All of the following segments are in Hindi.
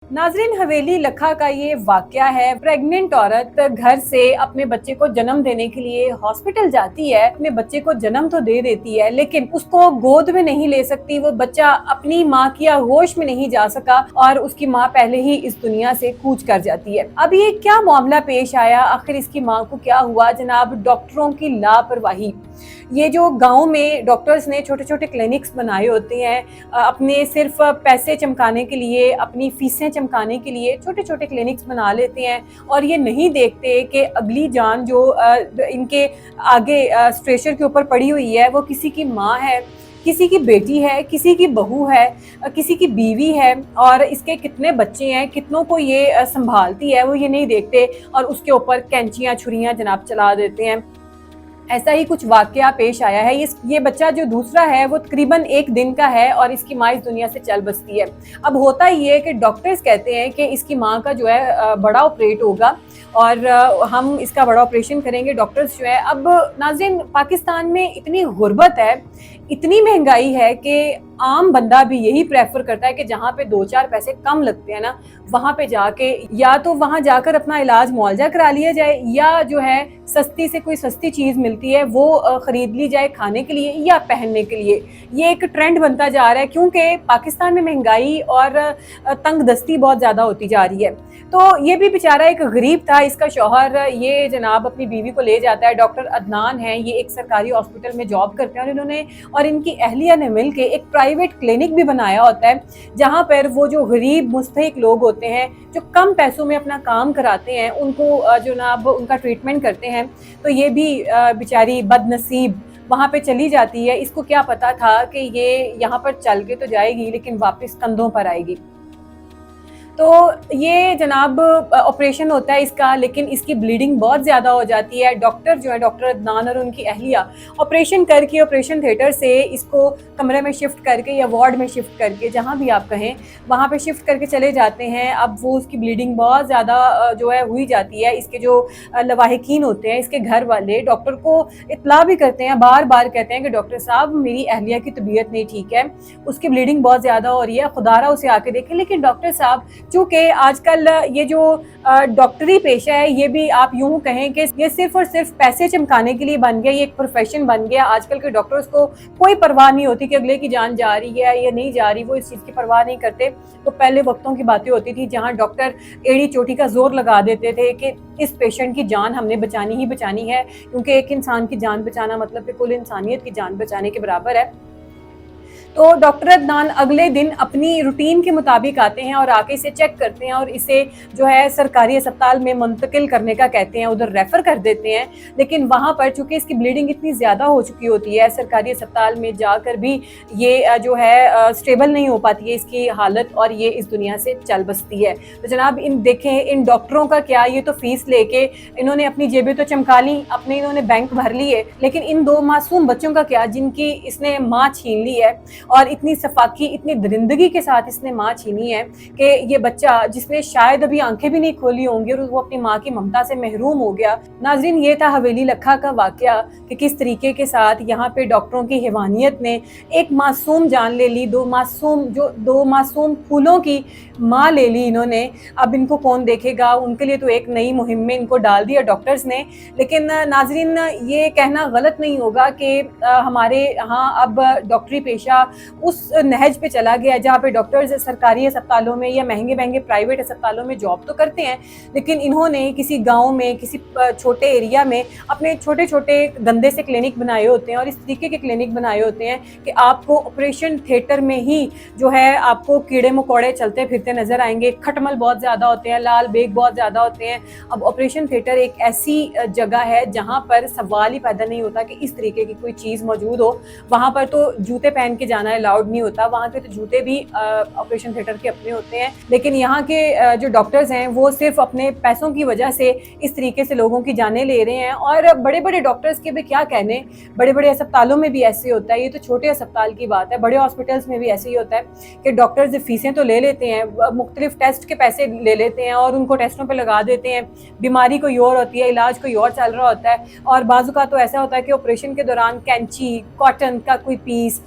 नाजरीन, हवेली लखा का ये वाकया है। प्रेग्नेंट औरत घर से अपने बच्चे को जन्म देने के लिए हॉस्पिटल जाती है। अपने बच्चे को जन्म तो दे देती है, लेकिन उसको गोद में नहीं ले सकती। वो बच्चा अपनी माँ की आगोश में नहीं जा सका और उसकी माँ पहले ही इस दुनिया से कूच कर जाती है। अब ये क्या मामला पेश आया, आखिर इसकी माँ को क्या हुआ? जनाब, डॉक्टरों की लापरवाही। ये जो गाँव में डॉक्टर्स ने छोटे छोटे क्लिनिक्स बनाए होते हैं, अपने सिर्फ पैसे चमकाने के लिए, अपनी फीसें चमकाने के लिए छोटे छोटे क्लिनिक्स बना लेते हैं और ये नहीं देखते कि अगली जान जो इनके आगे स्ट्रेचर के ऊपर पड़ी हुई है वो किसी की माँ है, किसी की बेटी है, किसी की बहू है, किसी की बीवी है, और इसके कितने बच्चे हैं, कितनों को ये संभालती है, वो ये नहीं देखते और उसके ऊपर कैंचियाँ छुरियाँ जनाब चला देते हैं। ऐसा ही कुछ वाकया पेश आया है। ये बच्चा जो दूसरा है वो तकरीबन 1 दिन का है और इसकी माँ इस दुनिया से चल बसती है। अब होता ये है कि डॉक्टर्स कहते हैं कि इसकी माँ का जो है बड़ा ऑपरेट होगा और हम इसका बड़ा ऑपरेशन करेंगे। डॉक्टर्स जो है, अब नाज़रीन, पाकिस्तान में इतनी गुर्बत है, इतनी महंगाई है कि आम बंदा भी यही प्रेफर करता है कि जहाँ पे 2-4 पैसे कम लगते हैं ना, वहाँ पे जाके या तो वहाँ जाकर अपना इलाज मुआवजा करा लिया जाए, या जो है सस्ती से कोई सस्ती चीज़ मिलती है वो ख़रीद ली जाए खाने के लिए या पहनने के लिए। ये एक ट्रेंड बनता जा रहा है क्योंकि पाकिस्तान में महंगाई और तंग दस्ती बहुत ज़्यादा होती जा रही है। तो ये भी बेचारा एक गरीब था, इसका शौहर ये जनाब अपनी बीवी को ले जाता है। डॉक्टर अदनान हैं, ये एक सरकारी हॉस्पिटल में जॉब करते हैं और इन्होंने और इनकी अहलिया ने मिल के एक प्राइवेट क्लिनिक भी बनाया होता है, जहाँ पर वो जो गरीब मुस्तहिक लोग होते हैं, जो कम पैसों में अपना काम कराते हैं, उनको जनाब उनका ट्रीटमेंट करते हैं। तो ये भी बेचारी बदनसीब वहाँ पे चली जाती है। इसको क्या पता था कि ये यहाँ पर चल के तो जाएगी लेकिन वापस कंधों पर आएगी। तो ये जनाब ऑपरेशन होता है इसका, लेकिन इसकी ब्लीडिंग बहुत ज़्यादा हो जाती है। डॉक्टर जो है, डॉक्टर अदनान और उनकी अहलिया ऑपरेशन करके ऑपरेशन थिएटर से इसको कमरे में शिफ्ट करके या वार्ड में शिफ्ट करके, जहाँ भी आप कहें, वहाँ पे शिफ्ट करके चले जाते हैं। अब वो उसकी ब्लीडिंग बहुत ज़्यादा जो है हुई जाती है। इसके जो लवाहिकीन होते हैं, इसके घर वाले डॉक्टर को इत्तला भी करते हैं, बार बार कहते हैं कि डॉक्टर साहब, मेरी अहलिया की तबीयत नहीं ठीक है, उसकी ब्लीडिंग बहुत ज़्यादा हो रही है, खुदारा उसे आके देखें। लेकिन डॉक्टर साहब, चूँकि आजकल ये जो डॉक्टरी पेशा है, ये भी आप यूँ कहें कि ये सिर्फ और सिर्फ पैसे चमकाने के लिए बन गया, ये एक प्रोफेशन बन गया। आजकल के डॉक्टर्स को कोई परवाह नहीं होती कि अगले की जान जा रही है या नहीं जा रही, वो इस चीज़ की परवाह नहीं करते। तो पहले वक्तों की बातें होती थी जहाँ डॉक्टर एड़ी चोटी का जोर लगा देते थे कि इस पेशेंट की जान हमने बचानी ही बचानी है, क्योंकि एक इंसान की जान बचाना मतलब कि कुल इंसानियत की जान बचाने के बराबर है। तो डॉक्टर अदनान अगले दिन अपनी रूटीन के मुताबिक आते हैं और आके इसे चेक करते हैं और इसे जो है सरकारी अस्पताल में मुंतकिल करने का कहते हैं, उधर रेफ़र कर देते हैं। लेकिन वहाँ पर चूँकि इसकी ब्लीडिंग इतनी ज़्यादा हो चुकी होती है, सरकारी अस्पताल में जाकर भी ये जो है स्टेबल नहीं हो पाती है इसकी हालत और ये इस दुनिया से चल बसती है। तो जनाब, इन देखें, इन डॉक्टरों का क्या, ये तो फ़ीस लेके इन्होंने अपनी जेबें तो चमका ली, अपने इन्होंने बैंक भर लिए, लेकिन इन 2 मासूम बच्चों का क्या, जिनकी इसने माँ छीन ली है और इतनी सफाकी, इतनी दरिंदगी के साथ इसने माँ छीनी है कि ये बच्चा, जिसने शायद अभी आंखें भी नहीं खोली होंगी और वो अपनी माँ की ममता से महरूम हो गया। नाज़रीन, ये था हवेली लखा का वाकया कि किस तरीके के साथ यहाँ पे डॉक्टरों की हैवानियत ने एक मासूम जान ले ली। 2 मासूम फूलों की माँ ले ली इन्होंने। अब इनको कौन देखेगा? उनके लिए तो एक नई मुहिम में इनको डाल दिया डॉक्टर्स ने। लेकिन नाज़रीन, ये कहना गलत नहीं होगा कि हमारे यहाँ अब डॉक्टरी पेशा उस नहज पे चला गया जहाँ पे डॉक्टर्स सरकारी अस्पतालों में या महंगे महंगे प्राइवेट अस्पतालों में जॉब तो करते हैं, लेकिन इन्होंने किसी गांव में, किसी छोटे एरिया में अपने छोटे छोटे गंदे से क्लिनिक बनाए होते हैं और इस तरीके के क्लिनिक बनाए होते हैं कि आपको ऑपरेशन थिएटर में ही जो है आपको कीड़े मकोड़े चलते फिरते नजर आएंगे। खटमल बहुत ज़्यादा होते हैं, लाल बेग बहुत ज़्यादा होते हैं। अब ऑपरेशन थिएटर एक ऐसी जगह है जहाँ पर सवाल ही पैदा नहीं होता कि इस तरीके की कोई चीज़ मौजूद हो। वहाँ पर तो जूते पहन के जाना अलाउड नहीं होता, वहाँ के तो जूते भी ऑपरेशन थिएटर के अपने होते हैं। लेकिन यहाँ के जो डॉक्टर्स हैं वो सिर्फ अपने पैसों की वजह से इस तरीके से लोगों की जानें ले रहे हैं। और बड़े बड़े डॉक्टर्स के भी क्या कहने, बड़े बड़े अस्पतालों में भी ऐसे होता है। ये तो छोटे अस्पताल की बात है, बड़े हॉस्पिटल्स में भी ऐसे ही होता है कि डॉक्टर्स फीसें तो ले लेते हैं, मुख्तलिफ टेस्ट के पैसे ले लेते हैं और उनको टेस्टों पर लगा देते हैं। बीमारी कोई और होती है, इलाज कोई और चल रहा होता है। और बाज़ औक़ात तो ऐसा होता है कि ऑपरेशन के दौरान कैंची, कॉटन का कोई पीस,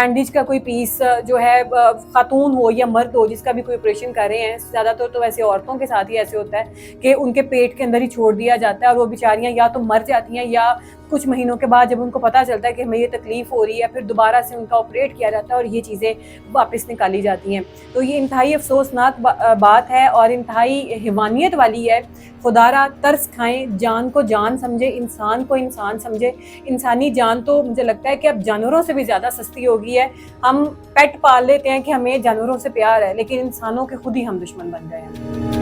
बैंडेज का कोई पीस जो है खातून हो या मर्द हो जिसका भी कोई ऑपरेशन कर रहे हैं, ज़्यादातर तो वैसे औरतों के साथ ही ऐसे होता है कि उनके पेट के अंदर ही छोड़ दिया जाता है और वो बेचारियां या तो मर जाती हैं या कुछ महीनों के बाद जब उनको पता चलता है कि हमें ये तकलीफ हो रही है फिर दोबारा से उनका ऑपरेट किया जाता है और ये चीज़ें वापस निकाली जाती हैं। तो ये इंतहाई अफसोसनाक बात है और इंतहाई हिमानियत वाली है। खुदारा तरस खाएं, जान को जान समझे, इंसान को इंसान समझे। इंसानी जान तो मुझे लगता है कि अब जानवरों से भी ज़्यादा सस्ती हो गई है। हम पेट पाल लेते हैं कि हमें जानवरों से प्यार है, लेकिन इंसानों के खुद ही हम दुश्मन बन गए हैं।